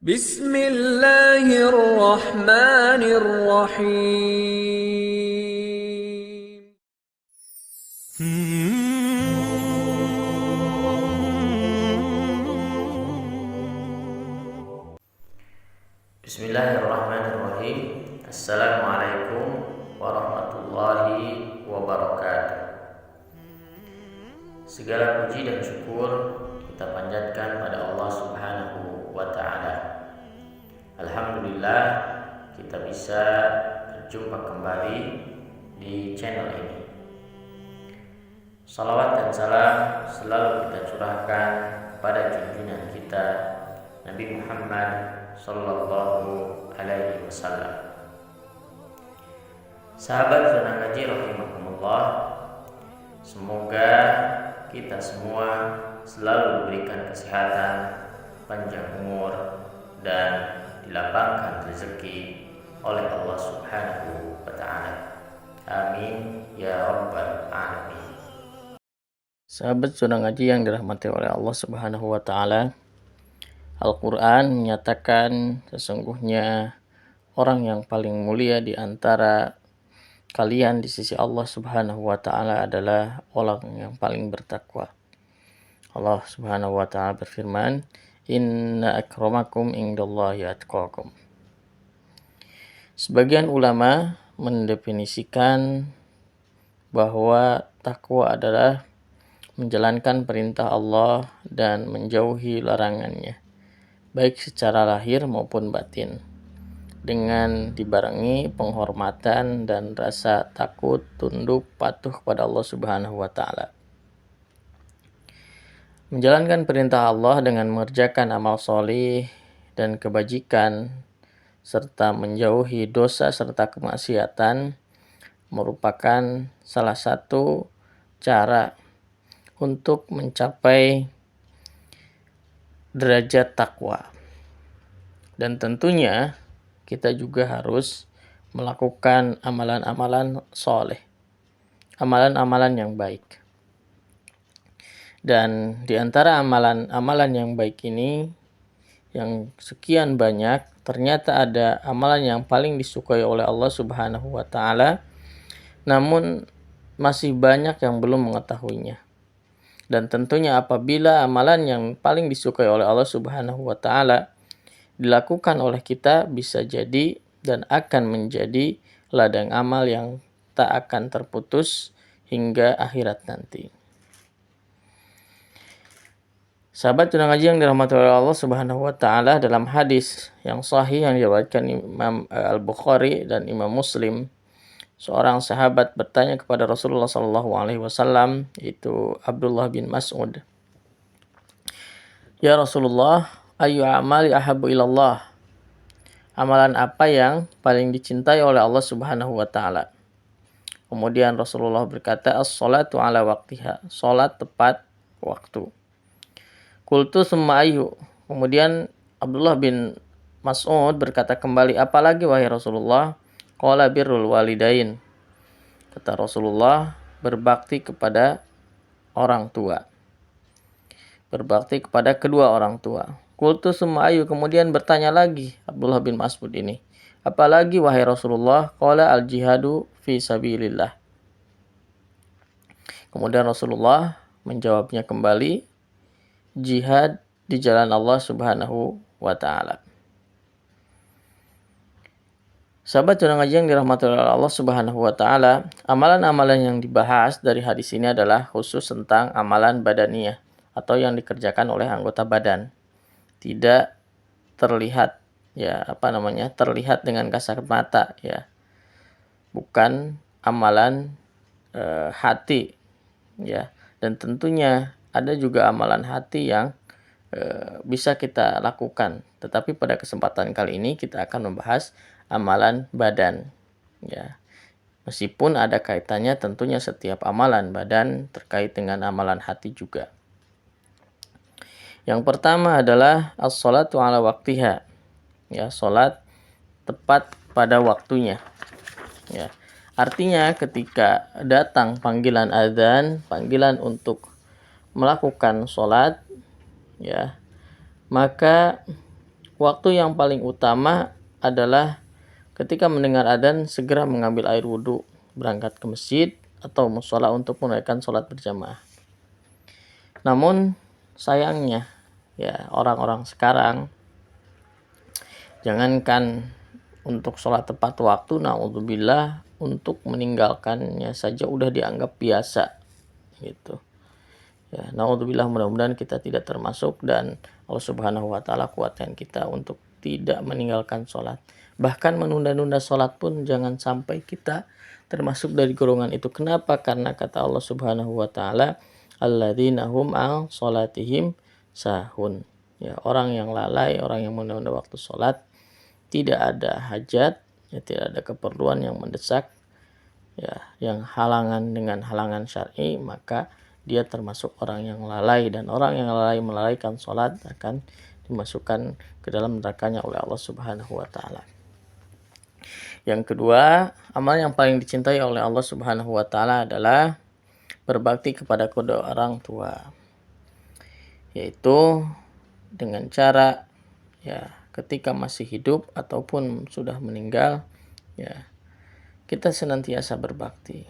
Bismillahirrahmanirrahim. Bismillahirrahmanirrahim. Assalamualaikum warahmatullahi wabarakatuh. Segala puji dan syukur kita panjatkan pada Allah Subhanahu wa ta'ala. Alhamdulillah kita bisa berjumpa kembali di channel ini. Salawat dan salam selalu kita curahkan pada junjungan kita Nabi Muhammad sallallahu alaihi wasallam. Sahabat zona ngaji rahimakumullah, semoga kita semua selalu diberikan kesehatan, panjang umur, dan dilapangkan rezeki oleh Allah Subhanahu wa ta'ala. Amin ya rabbal alamin. Sahabat zona ngaji yang dirahmati oleh Allah Subhanahu wa ta'ala, Al-Quran menyatakan sesungguhnya orang yang paling mulia di antara kalian di sisi Allah Subhanahu wa ta'ala adalah orang yang paling bertakwa. Allah Subhanahu wa ta'ala berfirman, Inna akramakum indallahi atqakum. Sebagian ulama mendefinisikan bahwa takwa adalah menjalankan perintah Allah dan menjauhi larangannya, baik secara lahir maupun batin, dengan dibarengi penghormatan dan rasa takut, tunduk, patuh kepada Allah Subhanahu wa ta'ala. Menjalankan perintah Allah dengan mengerjakan amal solih dan kebajikan, serta menjauhi dosa serta kemaksiatan, merupakan salah satu cara untuk mencapai derajat takwa. Dan tentunya kita juga harus melakukan amalan-amalan soleh, amalan-amalan yang baik. Dan di antara amalan-amalan yang baik ini, yang sekian banyak, ternyata ada amalan yang paling disukai oleh Allah Subhanahu wa ta'ala, namun masih banyak yang belum mengetahuinya. Dan tentunya apabila amalan yang paling disukai oleh Allah Subhanahu wa ta'ala dilakukan oleh kita, bisa jadi dan akan menjadi ladang amal yang tak akan terputus hingga akhirat nanti. Sahabat zona ngaji yang dirahmati oleh Allah Subhanahu wa ta'ala, dalam hadis yang sahih yang diriwayatkan Imam Al-Bukhari dan Imam Muslim, seorang sahabat bertanya kepada Rasulullah sallallahu alaihi wasallam, yaitu Abdullah bin Mas'ud, "Ya Rasulullah, ayu amali ahabbu ilallah?" Amalan apa yang paling dicintai oleh Allah Subhanahu wa ta'ala? Kemudian Rasulullah berkata, as-salatu ala waqtiha, salat tepat waktu. Qultu summa ayu. Kemudian Abdullah bin Mas'ud berkata kembali, apalagi wahai Rasulullah? Qala birrul walidain. Kata Rasulullah, berbakti kepada orang tua. Berbakti kepada kedua orang tua. Qultu summa ayu. Kemudian bertanya lagi Abdullah bin Mas'ud ini, apalagi wahai Rasulullah? Qala al jihadu fi sabilillah. Kemudian Rasulullah menjawabnya kembali, jihad di jalan Allah Subhanahu wa ta'ala. Sahabat zona ngaji yang dirahmati oleh Allah Subhanahu wa ta'ala, amalan-amalan yang dibahas dari hadis ini adalah khusus tentang amalan badaniyah atau yang dikerjakan oleh anggota badan. Tidak terlihat terlihat dengan kasat mata, ya. Bukan amalan hati, ya. Dan tentunya ada juga amalan hati yang bisa kita lakukan. Tetapi pada kesempatan kali ini kita akan membahas amalan badan, ya. Meskipun ada kaitannya tentunya setiap amalan badan terkait dengan amalan hati juga. Yang pertama adalah as-salatu ala waqtiha, ya, salat tepat pada waktunya, ya. Artinya ketika datang panggilan azan, panggilan untuk melakukan sholat, ya, maka waktu yang paling utama adalah ketika mendengar adzan segera mengambil air wudhu, berangkat ke masjid atau mushola untuk menunaikan sholat berjamaah. Namun sayangnya ya orang-orang sekarang jangankan untuk sholat tepat waktu, naudzubillah, untuk meninggalkannya saja udah dianggap biasa gitu. Ya, naudzubillah, mudah-mudahan kita tidak termasuk dan Allah Subhanahu wa taala kuatkan kita untuk tidak meninggalkan sholat. Bahkan menunda-nunda sholat pun jangan sampai kita termasuk dari golongan itu. Kenapa? Karena kata Allah Subhanahu wa taala, alladzina hum an sholatihim sahun. Ya, orang yang lalai, orang yang menunda waktu sholat, tidak ada hajat, ya, tidak ada keperluan yang mendesak, ya, yang halangan dengan halangan syar'i, maka dia termasuk orang yang lalai, dan orang yang lalai melalaikan sholat akan dimasukkan ke dalam nerakanya oleh Allah Subhanahu wa taala. Yang kedua, amal yang paling dicintai oleh Allah Subhanahu wa taala adalah berbakti kepada kedua orang tua, yaitu dengan cara ya ketika masih hidup ataupun sudah meninggal, ya kita senantiasa berbakti.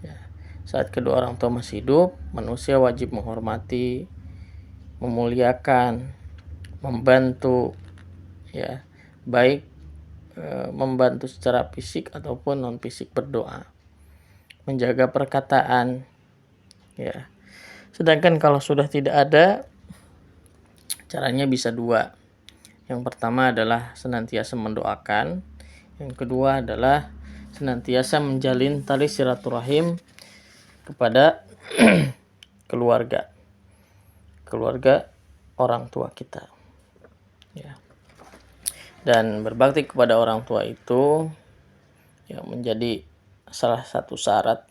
Ya, saat kedua orang tua masih hidup, manusia wajib menghormati, memuliakan, membantu, ya baik membantu secara fisik ataupun non fisik, berdoa, menjaga perkataan, ya. Sedangkan kalau sudah tidak ada, caranya bisa dua. Yang pertama adalah senantiasa mendoakan, yang kedua adalah senantiasa menjalin tali silaturahim kepada keluarga orang tua kita, ya. Dan berbakti kepada orang tua itu ya menjadi salah satu syarat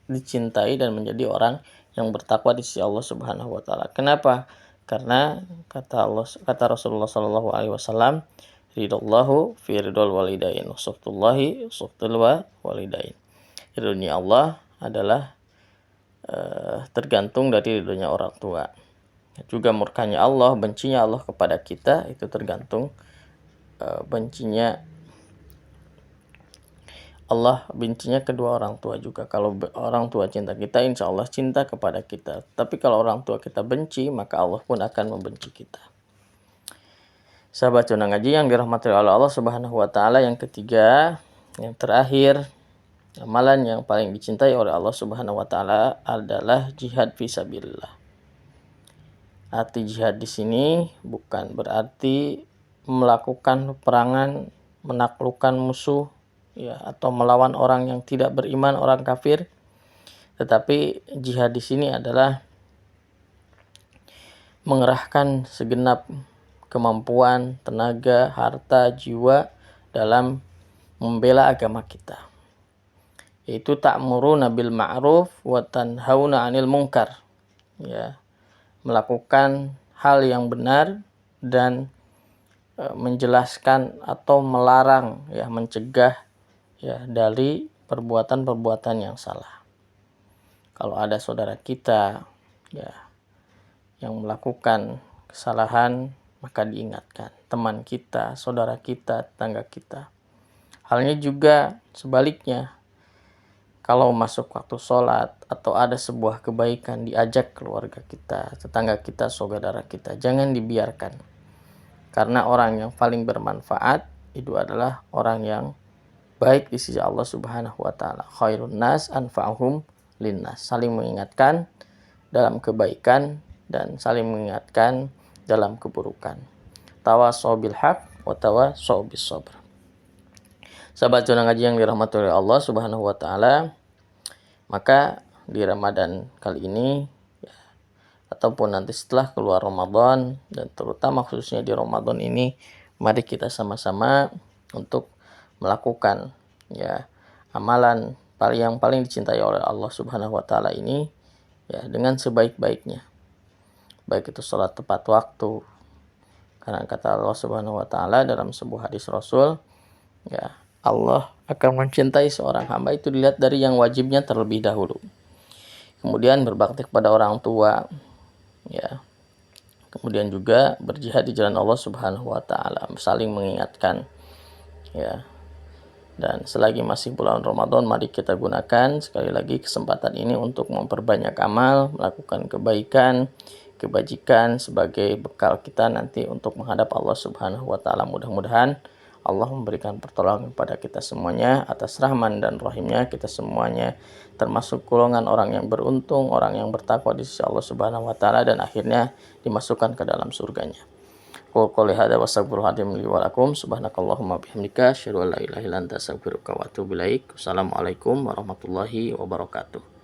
dicintai dan menjadi orang yang bertakwa di sisi Allah Subhanahu wa taala. Kenapa? Karena kata Rasulullah sallallahu alaihi wasallam, ridallahu fi ridal walidain, sukhtullahi sukhtul walidain. Ridhonya Allah adalah tergantung dari ridhonya orang tua. Juga murkanya Allah, bencinya Allah kepada kita itu tergantung bencinya Allah, bencinya kedua orang tua juga. Kalau orang tua cinta kita, insya Allah cinta kepada kita. Tapi kalau orang tua kita benci, maka Allah pun akan membenci kita. Sahabat Cuna Ngaji yang dirahmati oleh Allah Subhanahu wa taala, yang ketiga, yang terakhir, amalan yang paling dicintai oleh Allah Subhanahu wa taala adalah jihad fisabilillah. Arti jihad di sini bukan berarti melakukan peperangan, menaklukkan musuh, ya, atau melawan orang yang tidak beriman, orang kafir. Tetapi jihad di sini adalah mengerahkan segenap kemampuan, tenaga, harta, jiwa dalam membela agama kita. Yaitu ta'muruna bil ma'ruf wa tanhauna 'anil munkar. Ya, melakukan hal yang benar dan menjelaskan atau melarang, ya, mencegah, ya, dari perbuatan-perbuatan yang salah. Kalau ada saudara kita, ya, yang melakukan kesalahan, maka diingatkan. Teman kita, saudara kita, tetangga kita. Halnya juga sebaliknya, kalau masuk waktu sholat atau ada sebuah kebaikan, diajak keluarga kita, tetangga kita, saudara kita, jangan dibiarkan. Karena orang yang paling bermanfaat itu adalah orang yang baik di sisi Allah Subhanahu wa taala. Khairun nas anfa'uhum linnas. Saling mengingatkan dalam kebaikan dan saling mengingatkan dalam keburukan. Tawassaw bil haq wa tawassaw bis sabr. Sahabat Cuna Ngaji yang dirahmati oleh Allah Subhanahu wa taala, maka di Ramadan kali ini, ataupun nanti setelah keluar Ramadan, dan terutama khususnya di Ramadan ini, mari kita sama-sama untuk melakukan, ya, amalan yang paling dicintai oleh Allah Subhanahu wa taala ini, ya, dengan sebaik-baiknya. Baik itu sholat tepat waktu. Karena kata Allah Subhanahu wa taala dalam sebuah hadis Rasul, ya, Allah akan mencintai seorang hamba itu dilihat dari yang wajibnya terlebih dahulu. Kemudian berbakti kepada orang tua, ya, kemudian juga berjihad di jalan Allah Subhanahu wa taala, saling mengingatkan ya. Dan selagi masih bulan Ramadan, mari kita gunakan sekali lagi kesempatan ini untuk memperbanyak amal, melakukan kebaikan, kebajikan sebagai bekal kita nanti untuk menghadap Allah Subhanahu wa taala. Mudah-mudahan Allah memberikan pertolongan kepada kita semuanya atas rahman dan rahimnya. Kita semuanya termasuk golongan orang yang beruntung, orang yang bertakwa di sisi Allah Subhanahu wa taala, dan akhirnya dimasukkan ke dalam surganya. Qouli hadza wa astaghfirullahaladzim li wa lakum. Subhanakallahumma bihamdika asyhadu an la ilaha illa anta astaghfiruka wa atubu ilaik. Wassalamualaikum warahmatullahi wabarakatuh.